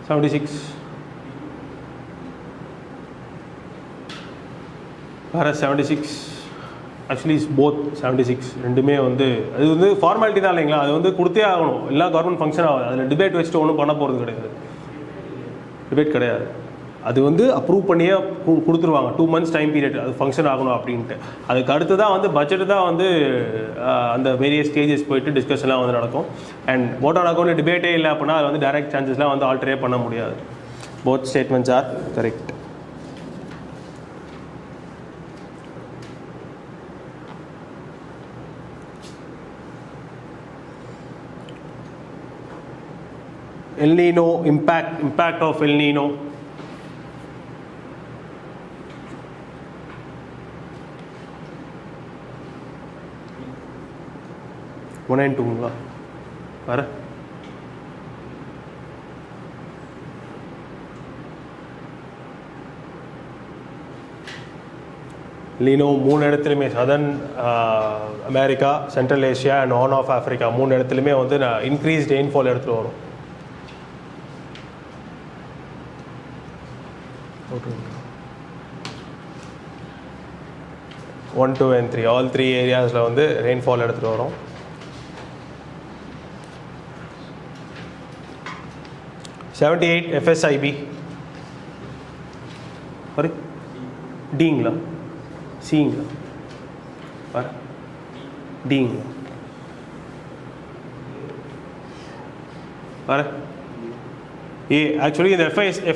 76 வேறு 76 actually is both 76 ரெண்டுமே வந்து அது வந்து ஃபார்மாலிட்டி தான் இல்லைங்களா, அது வந்து கொடுத்தே ஆகணும். எல்லாம் கவர்மெண்ட் ஃபங்க்ஷன் ஆகுது, அதில் டிபேட் வச்சுட்டு ஒன்றும் பண்ண போகிறது கிடையாது, டிபேட் கிடையாது. அது வந்து அப்ரூவ் பண்ணியே கொடுத்துருவாங்க 2 months டைம் பீரியட் அது ஃபங்க்ஷன் ஆகணும் அப்படின்ட்டு. அதுக்கு அடுத்து தான் வந்து பட்ஜெட்டு தான் வந்து அந்த வேரியஸ் ஸ்டேஜஸ் போயிட்டு டிஸ்கஷன்லாம் வந்து நடக்கும். அண்ட் ஓட் ஆன் அக்கௌண்ட் டிபேட்டே இல்லை அப்படின்னா அது வந்து டைரக்ட் சான்சஸ்லாம் வந்து ஆல்டரே பண்ண முடியாது. Both statements are correct. El Nino impact of El Nino. One and two வேற லீனோ 3 இடத்துலையுமே southern America, central Asia and horn of Africa 3 இடத்துலையுமே வந்து இன்க்ரீஸ்ட் ரெயின்ஃபால் எடுத்துகிட்டு வரும். 1, 2 and 3 ஆல் 3 ஏரியாஸில் வந்து ரெயின்ஃபால் எடுத்துகிட்டு வரும். $78 FSIB சாரி டிங்களா சிங்களா வர டிங்களா வர ஆக்சுவலி இந்த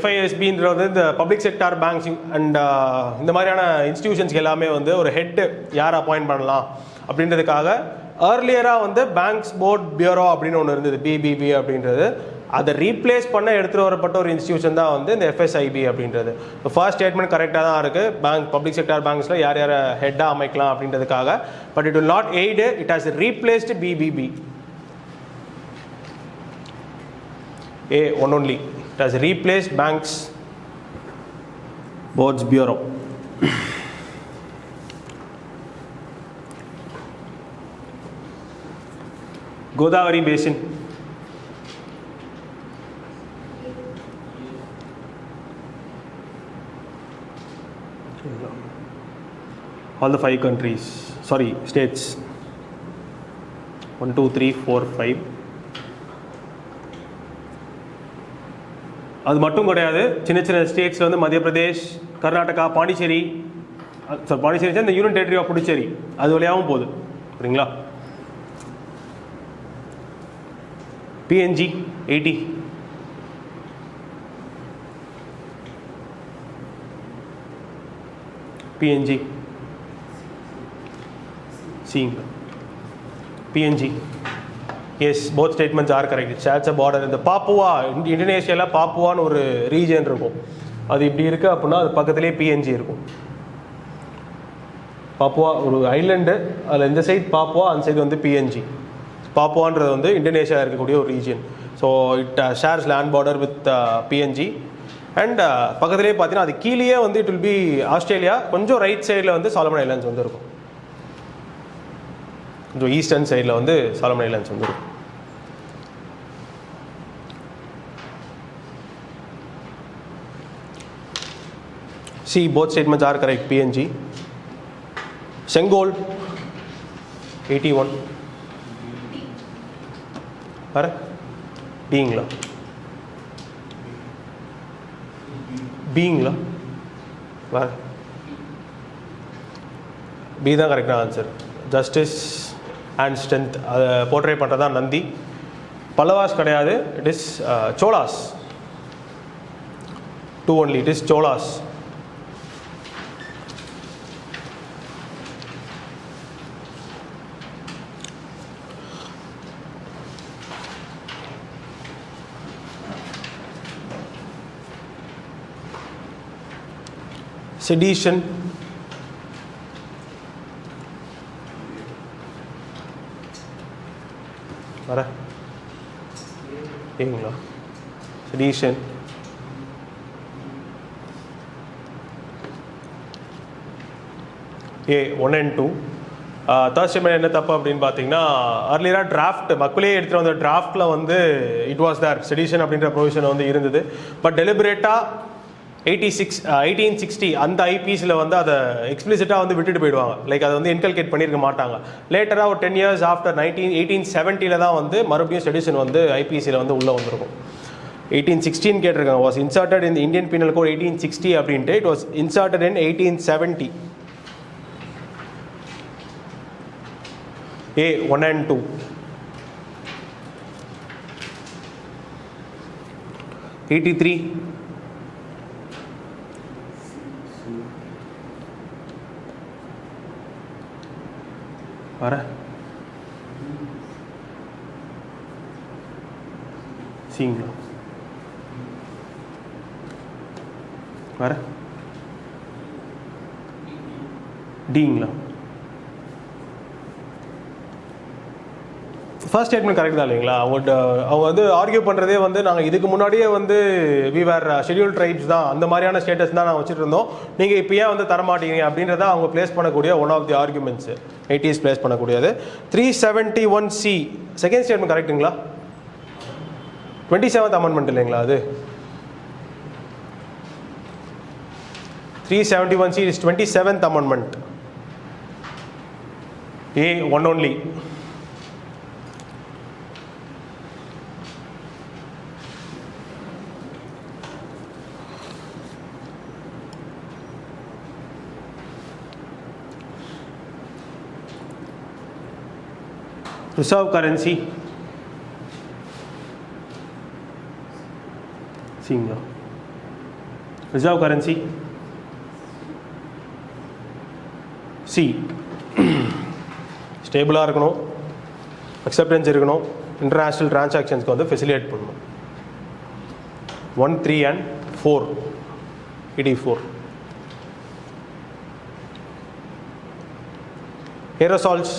FISBன்றது இந்த பப்ளிக் செக்டார் பேங்க்ஸ் அண்ட் இந்த மாதிரியான இன்ஸ்டிடியூஷன்ஸ்க்கு எல்லாமே வந்து ஒரு ஹெட்டு யார் அப்பாயிண்ட் பண்ணலாம் அப்படின்றதுக்காக ஏர்லியராக வந்து பேங்க்ஸ் போர்ட் பியூரோ அப்படின்னு ஒன்று இருந்தது, BBB அப்படின்றது. அதை ரீப்ளேஸ் பண்ண எடுத்துகிட்டு வரப்பட்ட ஒரு இன்ஸ்டிடியூஷன் தான் வந்து இந்த FSIB அப்படின்றது. ஃபர்ஸ்ட் ஸ்டேட்மெண்ட் கரெக்டாக தான் இருக்குது, பேங்க் பப்ளிக் செக்டார் பேங்க்ஸில் யார் யாரை ஹெட்டாக அமைக்கலாம் அப்படின்றதுக்காக. But it will not aid, it has replaced BBB. One only. It has replaced Banks Boards Bureau. Godavari Basin. All the 5 countries, sorry, states. 1, 2, 3, 4, 5. அது மட்டும் கிடையாது, சின்ன சின்ன ஸ்டேட்ஸில் வந்து மத்திய பிரதேஷ், கர்நாடகா, பாண்டிச்சேரி, சாரி பாண்டிச்சேரி இந்த யூனியன் டெரிட்டரி ஆஃப் புதுச்சேரி அது வழியாகவும் போகுது. சரிங்களா? PNG 80. PNG seeing PNG. Yes, both statements are correct. It shares a border. இந்த பாப்புவா, இந்தோனேஷியாவில் பாப்புவான்னு ஒரு ரீஜன் இருக்கும், அது இப்படி இருக்குது அப்படின்னா அது பக்கத்துலேயே PNG இருக்கும். பாப்புவா ஒரு ஐலண்டு, அதில் இந்த சைட் பாப்புவா, அந்த சைடு வந்து PNG. பாப்புவான்றது வந்து இந்தோனேஷியா இருக்கக்கூடிய ஒரு region. So it shares land border with PNG. And பக்கத்துலேயே பார்த்தீங்கன்னா அது கீழேயே வந்து இட் வில் பி ஆஸ்திரேலியா, கொஞ்சம் ரைட் சைடில் வந்து சாலமன் ஐலாண்ட்ஸ் வந்து இருக்கும், கொஞ்சம் ஈஸ்டர்ன் சைடில் வந்து சாலமன் ஐலாண்ட்ஸ் வந்து இருக்கும். See, both statements are correct. PNG. Sengol 81. Are beingla beingla var B தான் கரெக்டான ஆன்சர். ஜஸ்டிஸ் அண்ட் ஸ்ட்ரென்த் அதை போர்ட்ரே பண்ணுறதா நந்தி. பல்லவாஸ் கிடையாது, it is Cholas. 2 only, it is Cholas. Sedition. வர ஏங்களா sedition. A 1 and 2. Third statement என்ன தப்பு அப்படின்னு பார்த்தீங்கன்னா, அர்லியராக டிராஃப்ட் மக்களே எடுத்துகிட்டு வந்த டிராஃப்டில் வந்து இட் வாஸ் தேர் செடிஷன் அப்படின்ற ப்ரொவிஷன் வந்து இருந்தது. பட் டெலிபரேட்டாக 1860 அந்த ஐபிசியில் வந்து அதை எக்ஸ்பிளிசிட்டாக வந்து விட்டுட்டு போயிடுவாங்க. லைக் அதை வந்து இன்கல்கேட் பண்ணியிருக்க மாட்டாங்க. லேட்டராக ஒரு 10 years ஆஃப்டர் 1870 தான் வந்து மறுபடியும் செடிஷன் வந்து ஐபிசியில் வந்து உள்ளே வந்திருக்கும். 1816 கேட்டிருக்காங்க. Was inserted in Indian penal code 1860 அப்படின்ட்டு. It was inserted in 1870. A 1 and 2. 83. வர சீங்களா வர டிங்களா? ஃபர்ஸ்ட் ஸ்டேட்மெண்ட் கரெக்ட் தான் இல்லைங்களா? அவங்க வந்து ஆர்கியூ பண்ணுறதே வந்து நாங்கள் இதுக்கு முன்னாடியே வந்து வி வேர் ஷெட்யூல் ட்ரைப்ஸ் தான், அந்த மாதிரியான ஸ்டேட்டஸ் தான் நாங்கள் வச்சுட்டு இருந்தோம், நீங்கள் இப்போ ஏன் வந்து தரமாட்டீங்க அப்படின்றத அவங்க பிளேஸ் பண்ணக்கூடிய one of the arguments 80s place பண்ணக்கூடியது. 371C செகண்ட் ஸ்டேட்மெண்ட் கரெக்டுங்களா? 27th அமெண்ட்மெண்ட் இல்லைங்களா அது? 371C is 27th amendment. A 1 only. Reserve currency. Singa. Reserve currency. C. ஸ்டேபிளாக இருக்கணும், அக்செப்டன்ஸ் இருக்கணும், இன்டர்நேஷ்னல் டிரான்சாக்ஷன்ஸ்க்கு வந்து ஃபெசிலிட்டேட் பண்ணணும். 1, 3 and 4. 84. Aerosols.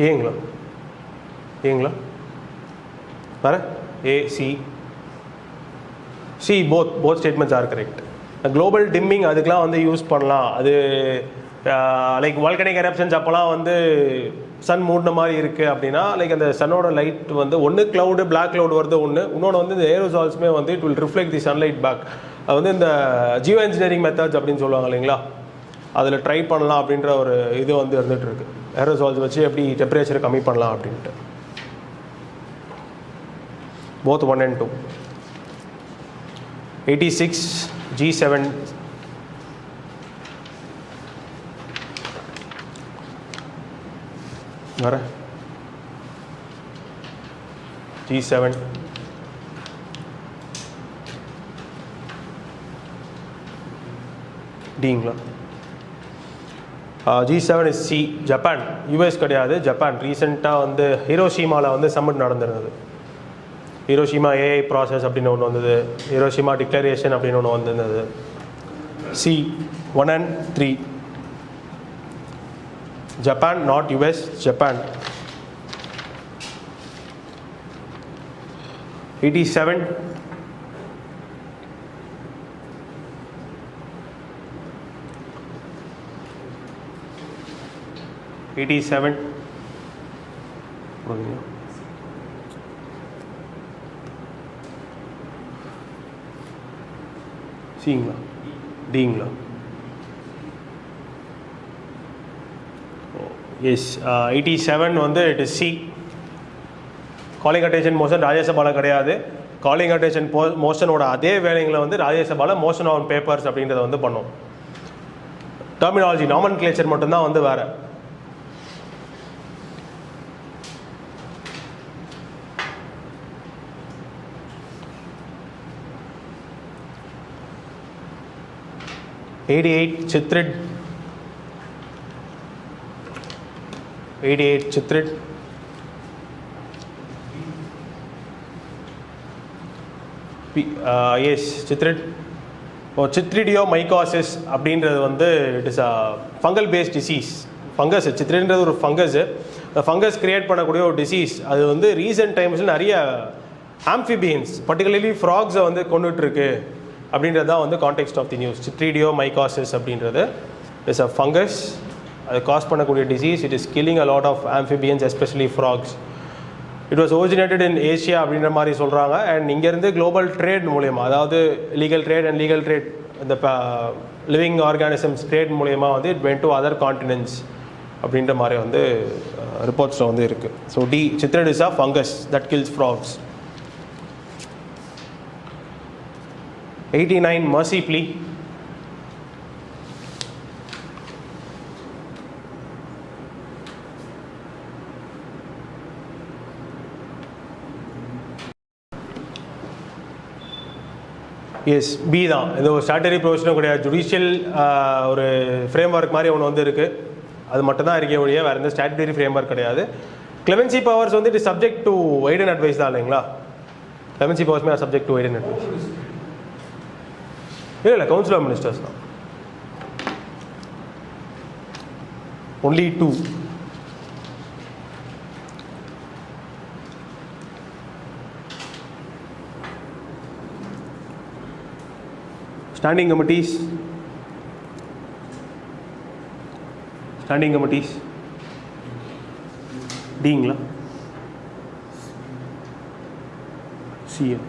ஏங்களா? ஏங்களா? வர A, C both statements are correct. Global dimming அதுக்கெலாம் வந்து யூஸ் பண்ணலாம். அது லைக் வால்கனிக் எரப்ஷன்ஸ் அப்போலாம் வந்து சன் மூடின மாதிரி இருக்குது அப்படின்னா, லைக் அந்த சன்னோட லைட் வந்து ஒன்று க்ளவுடு பிளாக் க்ளவுட் வருது ஒன்று, இன்னொன்று வந்து இந்த ஏரோசால்ஸுமே வந்து it will reflect the sunlight back. அது வந்து இந்த ஜியோ இன்ஜினியரிங் மெத்தட்ஸ் அப்படின்னு சொல்லுவாங்க இல்லைங்களா, அதில் ட்ரை பண்ணலாம் அப்படின்ற ஒரு இது வந்து இருந்துகிட்டு இருக்கு. ஏரோசால்ஸ் வச்சு எப்படி டெம்பரேச்சரை கம்மி பண்ணலாம் அப்படின்ட்டு. Both 1 and 2. 86 G7. வர G7. டிங்களா? G7 is C. Japan, US கிடையாது, ஜப்பான். ரீசெண்டாக வந்து ஹிரோஷிமாவில் வந்து சம்மிட் நடந்திருந்தது. ஹிரோஷிமா ஏஐ ப்ராசஸ் அப்படின்னு ஒன்று வந்தது, ஹிரோஷிமா டிக்ளரேஷன் அப்படின்னு ஒன்று வந்திருந்தது. C 1 and 3. Japan, not US, Japan. 87. சிங்களா? டிங்களா? எஸ். 87 வந்து it is C. Calling attention motion ராஜ்யசபாவில் கிடையாது. காலிங் அட்டென்ஷன் மோஷனோட அதே வேலைங்களை வந்து ராஜ்யசபாவில் மோஷன் ஆன் பேப்பர்ஸ் அப்படின்றத வந்து பண்ணோம். டெர்மினாலஜி நாமன்கிளேச்சர் மட்டும்தான் வந்து வேறு. चित्रिड 88 चित्रिड. எஸ் சித்ரிட். சித்ரிடியோ மைகாசிஸ் அப்படின்றது வந்து it is a fungal based disease. Fungus, சித்ரின்றது ஒரு ஃபங்கஸ். ஃபங்கஸ் கிரியேட் பண்ணக்கூடிய ஒரு டிசீஸ். அது வந்து ரீசெண்ட் டைம்ஸில் நிறைய ஆம்ஃபிபியன்ஸ் பர்டிகுலர்லி ஃப்ராக்ஸை வந்து கொண்டுட்ருக்கு. அப்படின்றது தான் வந்து context of the news. Chytridiomycosis அப்படின்றது இஸ் அ ஃபங்கஸ். அது காஸ் பண்ணக்கூடிய disease. It is killing a lot of amphibians, especially frogs. It was originated in Asia அப்படின்ற மாதிரி சொல்கிறாங்க. அண்ட் இங்கேருந்து குளோபல் ட்ரேட் மூலயமா, அதாவது legal trade and legal trade, இந்த லிவிங் ஆர்கானிசம்ஸ் ட்ரேட் மூலயமா வந்து it went to other continents அப்படின்ற மாதிரி வந்து ரிப்போர்ட்ஸில் வந்து இருக்குது. So Chytrid is a fungus that kills frogs. 89 mercy plea. Yes, B தான். இது ஒரு ஸ்டாட்டரி ப்ரொவிஷனும் கிடையாது. ஜுடிஷியல் ஒரு ஃப்ரேம் ஒர்க் மாதிரி ஒன்று வந்து இருக்குது. அது மட்டும் தான் இருக்கே ஒழிய வேறு எந்த ஸ்டாட்டரி ஃப்ரேம் ஒர்க் கிடையாது. கிளெமென்சி பவர்ஸ் வந்து it is subject to widen advice தான் இல்லைங்களா? Clemency powers may are subject to widen advice. இல்லை கவுன்சில் ஆஃப் மினிஸ்டர்ஸ் தான். ஒன்லி 2. Standing committees. Dங்களா? CM.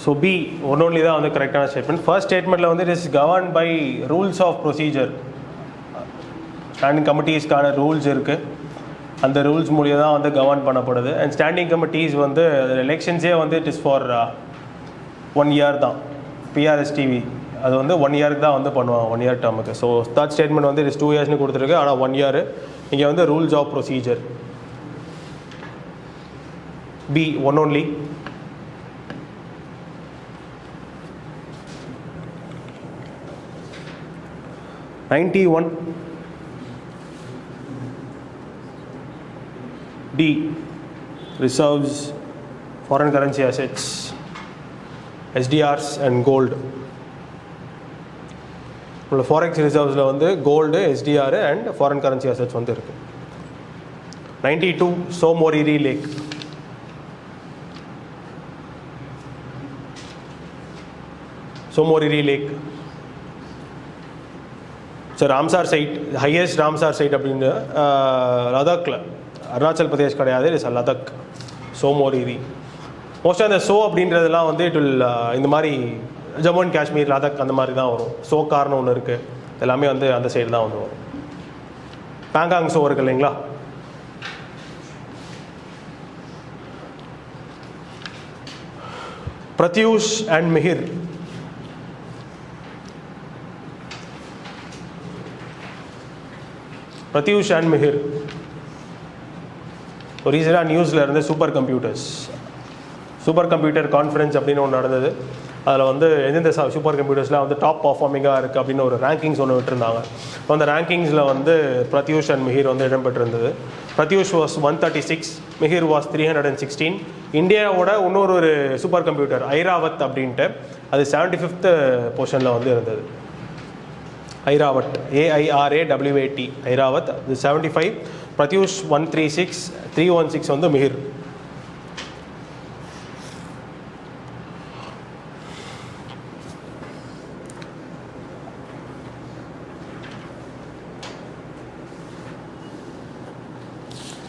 So B one only தான் வந்து கரெக்டான ஸ்டேட்மெண்ட். ஃபர்ஸ்ட் ஸ்டேட்மெண்ட்டில் வந்து it is govern by rules of procedure. Standing கமிட்டிஸ்க்கான ரூல்ஸ் இருக்குது. அந்த ரூல்ஸ் மூலியம் தான் வந்து கவர்ன் பண்ணப்படுது. அண்ட் ஸ்டாண்டிங் கமிட்டிஸ் வந்து எலெக்ஷன்ஸே வந்து இட் இஸ் ஃபார் 1 year தான். PRSTV அது வந்து 1 yearக்கு தான் வந்து பண்ணுவாங்க, 1 year டேர்முக்கு. ஸோ தேர்ட் ஸ்டேட்மெண்ட் வந்து இட் இஸ் 2 yearsனு கொடுத்துருக்கு. ஆனால் 1 year. இங்கே வந்து rules of procedure. B one only. (91) D. Reserves, foreign currency assets, SDRs and gold. உள்ள forex reservesல வந்து gold, SDR and foreign currency assets வந்து இருக்கு. 92 Somoriri Lake. Somoriri Lake. So Ramsar side, highest Ramsar side அப்படின்னு லதாக்கில், அருணாச்சல் பிரதேஷ் கிடையாது, it's Ladakh. சோமோரிரி. மோஸ்ட்டாக அந்த so அப்படின்றதெல்லாம் வந்து இட் வில் இந்த மாதிரி ஜம்மு அண்ட் காஷ்மீர், லதாக் அந்த மாதிரி தான் வரும். சோக்கார்னு ஒன்று இருக்குது. எல்லாமே வந்து அந்த சைடு தான் வந்து வரும். பேங்காங் சோ இருக்கு இல்லைங்களா? பிரத்யூஷ் அண்ட் மிஹிர். பிரத்யூஷ் அண்ட் மிஹிர் ஒரு ரீசனாக நியூஸில் இருந்து சூப்பர் கம்ப்யூட்டர் கான்ஃபரன்ஸ் அப்படின்னு ஒன்று நடந்தது. அதில் வந்து எந்தெந்த சூப்பர் கம்ப்யூட்டர்ஸ்லாம் வந்து டாப் பர்ஃபார்மிங்காக இருக்குது அப்படின்னு ஒரு ரேங்கிங்ஸ் ஒன்று விட்டுருந்தாங்க. இப்போ அந்த ரேங்கிங்ஸில் வந்து பிரத்யூஷ் அண்ட் மிஹிர் வந்து இடம்பெற்றிருந்தது. Pratyush was 136, Mihir was 316. இந்தியாவோட இன்னொரு சூப்பர் கம்ப்யூட்டர் ஐராவத் அப்படின்ட்டு அது 75th பொசிஷனில் வந்து இருந்தது. ஐராவத், AIRAWAT, ஐராவத் இது 75, பிரத்யூஷ் 136, 316 வந்து மிஹிர்.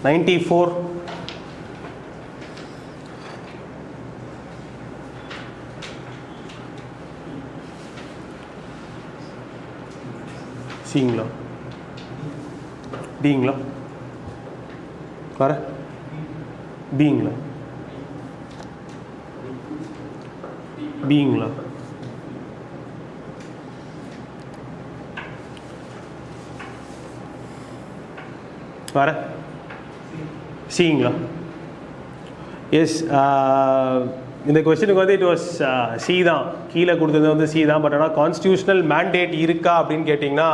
(94) சிங்களா? டிங்களா? வர பிங்களா? பிங்களா? வர சிங்களா? எஸ். இந்த கொஸ்டினுக்கு வந்து இட் வாஸ் சி தான். கீழே கொடுத்தது வந்து சி தான். பட் ஆனால் கான்ஸ்டியூஷனல் மேண்டேட் இருக்கா அப்படின்னு கேட்டிங்கன்னா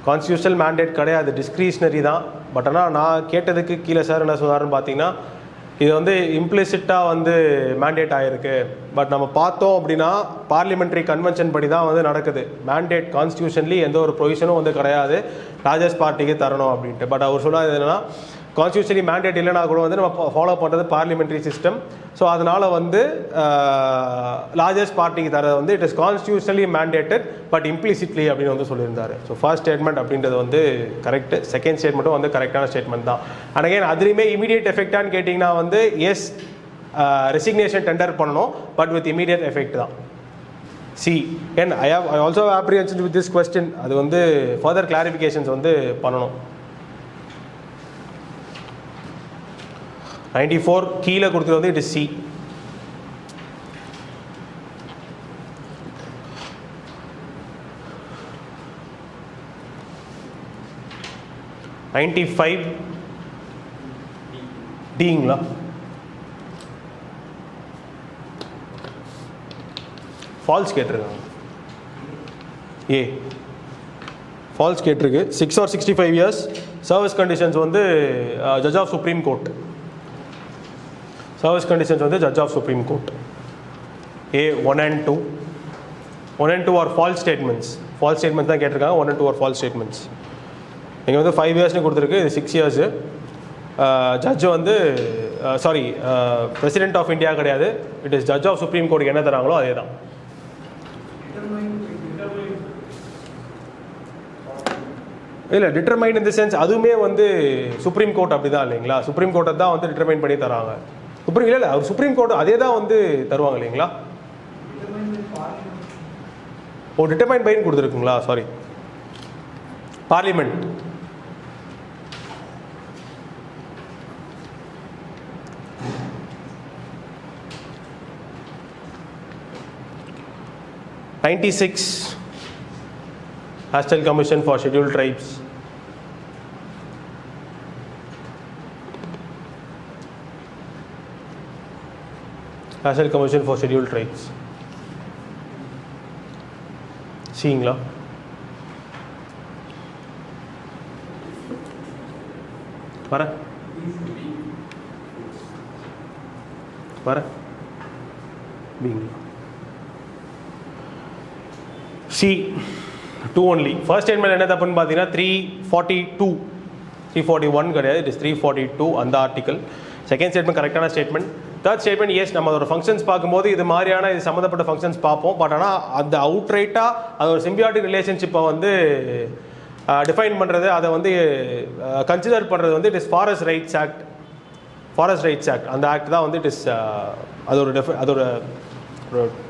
கான்ஸ்டியூஷனல் மேண்டேட் கிடையாது, டிஸ்கிரிஷனரி தான். பட் ஆனால் நான் கேட்டதுக்கு கீழே சார் என்ன சொன்னார்னு பார்த்தீங்கன்னா இது வந்து இம்ப்ளிசிட்டாக வந்து மேண்டேட் ஆகிருக்கு. பட் நம்ம பார்த்தோம் அப்படின்னா பார்லிமெண்ட்ரி கன்வென்ஷன் படி தான் வந்து நடக்குது. மேண்டேட் கான்ஸ்டியூஷன்லி எந்த ஒரு ப்ரொவிஷனும் வந்து கிடையாது லார்ஜஸ்ட் பார்ட்டிக்கு தரணும் அப்படின்ட்டு. பட் அவர் சொன்னது என்னன்னா கான்ஸ்டியூஷனலி மேண்டேட் இல்லைனா கூட வந்து நம்ம ஃபாலோ பண்ணுறது பார்லிமெண்ட்ரி சிஸ்டம். ஸோ அதனால் வந்து லார்ஜஸ்ட் பார்ட்டிக்கு தரது வந்து it is constitutionally mandated but implicitly அப்படின்னு வந்து சொல்லியிருந்தாரு. ஸோ ஃபர்ஸ்ட் ஸ்டேட்மெண்ட் அப்படின்றது வந்து கரெக்ட். செகண்ட் ஸ்டேட்மெண்ட்டும் வந்து கரெக்டான ஸ்டேட்மெண்ட் தான். அண்ட் அகைன் அதுலேயுமே இமீடியட் எஃபெக்டான்னு கேட்டிங்கன்னா வந்து எஸ் ரெசிக்னேஷன் டெண்டர் பண்ணணும் பட் வித் இமீடியட் எஃபெக்ட் தான். C and I also apprehension with this question. அது வந்து ஃபர்தர் கிளாரிஃபிகேஷன்ஸ் வந்து பண்ணணும். 94 கீழே கொடுத்தது வந்து இட் இஸ் சி. $95 டிங்களா? ஃபால்ஸ் கேட்டிருக்காங்க. ஏ ஃபால்ஸ் கேட்டிருக்கு. 6 or 65 years சர்வீஸ் கண்டிஷன்ஸ் வந்து judge of Supreme Court. Service conditions வந்து judge of Supreme Court. A 1 and 2. 1 and 2 are false statements. False statements தான் கேட்டிருக்காங்க. 1 and 2 ஆர் ஃபால்ஸ் ஸ்டேட்மெண்ட்ஸ். இங்கே வந்து 5 yearsனு கொடுத்துருக்கு, இது 6 years. ஜட்ஜு வந்து சாரி பிரசிடென்ட் ஆஃப் இந்தியா கிடையாது, it is judge of supreme கோர்ட்டுக்கு என்ன தராங்களோ அதே தான். இல்லை டிட்டர்மைன் இன் தி சென்ஸ் அதுவுமே வந்து சுப்ரீம் கோர்ட் அப்படி தான் இல்லைங்களா? சுப்ரீம் கோர்ட்டை தான் வந்து டிட்டர்மைன் பண்ணி தராங்க. சுப்ரீம் இல்லை அவர் சுப்ரீம் கோர்ட் அதே தான் வந்து தருவாங்க இல்லைங்களா? ஓ டிட்டர்மைன் பைன்னு கொடுத்துருக்குங்களா? Sorry parliament. '96 Hastell Commission for Scheduled Tribes. Hastell Commission for Scheduled Tribes. சீங்களா? வர பீங்களா? C 2 only. ஃபர்ஸ்ட் ஸ்டேட்மெண்ட் என்ன தப்புன்னு பார்த்தீங்கன்னா 342 341 கிடையாது, இட் இஸ் 342 அந்த ஆர்டிக்கல். செகண்ட் ஸ்டேட்மெண்ட் கரெக்டான ஸ்டேட்மெண்ட். தேர்ட் ஸ்டேட்மெண்ட் எஸ் நம்ம அதோட ஃபங்க்ஷன்ஸ் பார்க்கும்போது இது மாதிரியான இது சம்மந்தப்பட்ட ஃபங்க்ஷன்ஸ் பார்ப்போம். பட் ஆனால் அந்த அவுட்ரைட்டாக அதோட சிம்பியாட்டிக் ரிலேஷன்ஷிப்பை வந்து டிஃபைன் பண்ணுறது, அதை வந்து கன்சிடர் பண்ணுறது வந்து it is forest rights act. Forest rights act அந்த ஆக்ட் தான் வந்து இட் இஸ் அதோட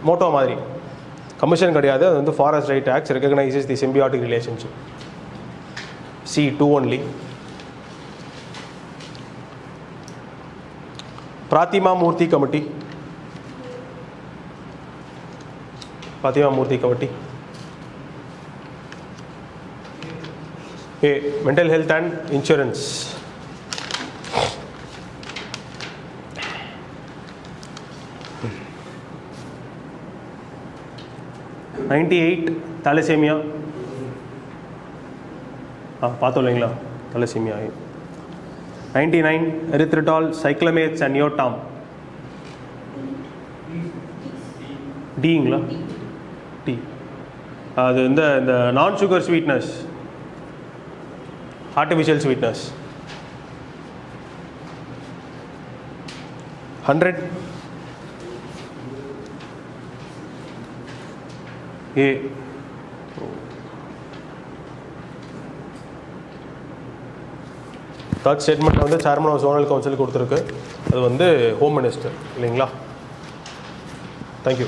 மோட்டோ மாதிரி. கமிஷன் கிடையாது, அது வந்து forest right acts recognises the symbiotic relationship. C 2 only. Pratima Murthy Committee. Pratima Murthy Committee. A. Mental health and insurance. '98 thalassemia. பார்த்தோம் இல்லைங்களா thalassemia. 99 erythritol, cyclamates and neotam. டிங்களா? டி. அது இந்த non sugar sweetness, artificial sweetness. 100 A. Third statement வந்து chairman of zonal council கொடுத்துருக்கு, அது வந்து home minister இல்லைங்களா? தேங்க்யூ.